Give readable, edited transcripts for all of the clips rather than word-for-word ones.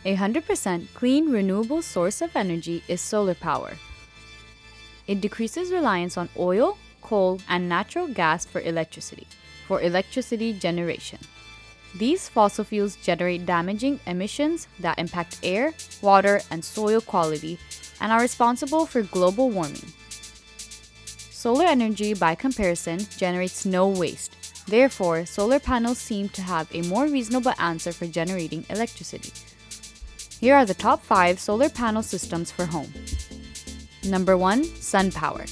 A 100% clean, renewable source of energy is solar power. It decreases reliance on oil, coal, and natural gas for electricity generation. These fossil fuels generate damaging emissions that impact air, water, and soil quality and are responsible for global warming. Solar energy, by comparison, generates no waste. Therefore, solar panels seem to have a more reasonable answer for generating electricity. Here are the top 5 solar panel systems for home. Number 1. SunPower.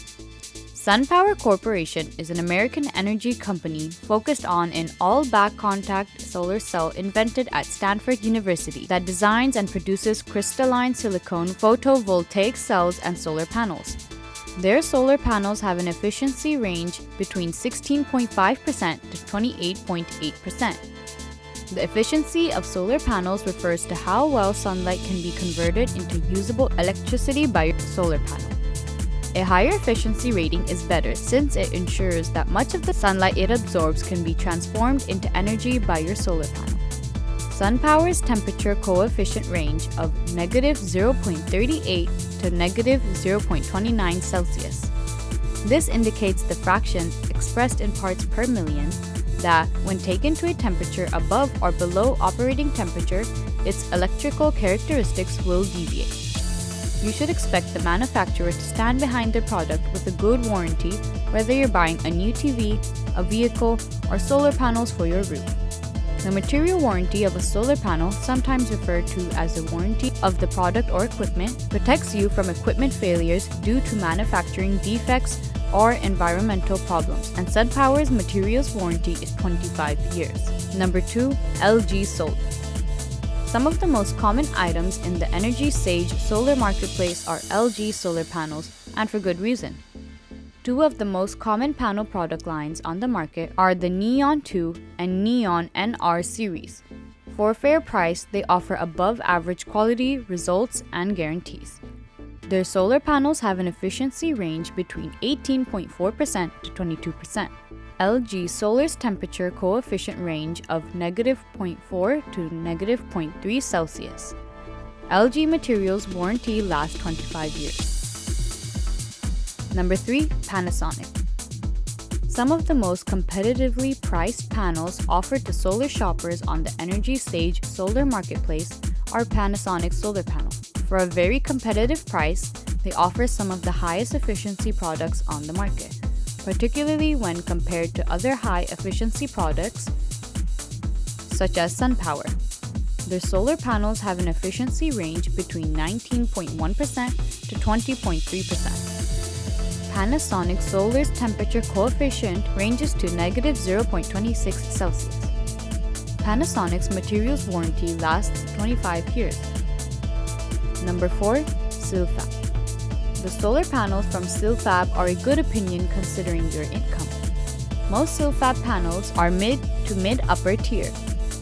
SunPower Corporation is an American energy company focused on an all-back contact solar cell invented at Stanford University that designs and produces crystalline silicon photovoltaic cells and solar panels. Their solar panels have an efficiency range between 16.5% to 28.8%. The efficiency of solar panels refers to how well sunlight can be converted into usable electricity by your solar panel. A higher efficiency rating is better since it ensures that much of the sunlight it absorbs can be transformed into energy by your solar panel. SunPower's temperature coefficient range of -0.38 to -0.29 Celsius. This indicates the fraction expressed in parts per million that, when taken to a temperature above or below operating temperature, its electrical characteristics will deviate. You should expect the manufacturer to stand behind their product with a good warranty, whether you're buying a new TV, a vehicle, or solar panels for your roof. The material warranty of a solar panel, sometimes referred to as the warranty of the product or equipment, protects you from equipment failures due to manufacturing defects or environmental problems, and SunPower's materials warranty is 25 years. Number 2. LG Solar. Some of the most common items in the Energy Sage solar marketplace are LG solar panels, and for good reason. Two of the most common panel product lines on the market are the Neon 2 and Neon NR series. For a fair price, they offer above average quality, results, and guarantees. Their solar panels have an efficiency range between 18.4% to 22%. LG Solar's temperature coefficient range of -0.4 to -0.3 Celsius. LG materials warranty lasts 25 years. Number 3. Panasonic. Some of the most competitively priced panels offered to solar shoppers on the Energy Sage solar marketplace are Panasonic solar panels. For a very competitive price, they offer some of the highest efficiency products on the market, particularly when compared to other high-efficiency products such as SunPower. Their solar panels have an efficiency range between 19.1% to 20.3%. Panasonic Solar's temperature coefficient ranges to -0.26 Celsius. Panasonic's materials warranty lasts 25 years. Number 4. Silfab. The solar panels from Silfab are a good opinion considering your income. Most Silfab panels are mid to mid-upper tier,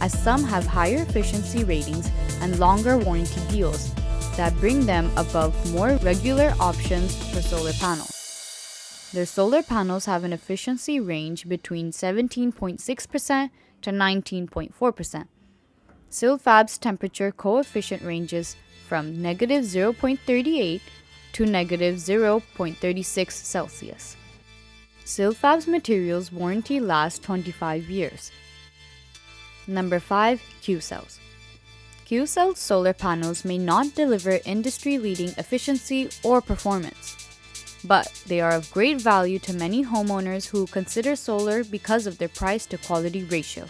as some have higher efficiency ratings and longer warranty deals that bring them above more regular options for solar panels. Their solar panels have an efficiency range between 17.6% to 19.4%. Silfab's temperature coefficient ranges from -0.38 to -0.36 Celsius. Silfab's materials warranty lasts 25 years. Number 5. Qcells. Qcells solar panels may not deliver industry-leading efficiency or performance, but they are of great value to many homeowners who consider solar because of their price-to-quality ratio.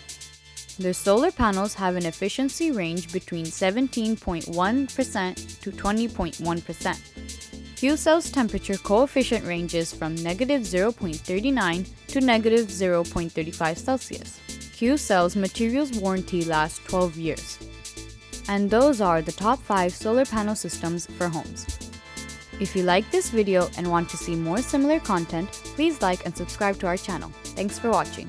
Their solar panels have an efficiency range between 17.1% to 20.1%. Qcells' temperature coefficient ranges from -0.39 to -0.35 Celsius. Qcells' materials warranty lasts 12 years. And those are the top 5 solar panel systems for homes. If you like this video and want to see more similar content, please like and subscribe to our channel. Thanks for watching.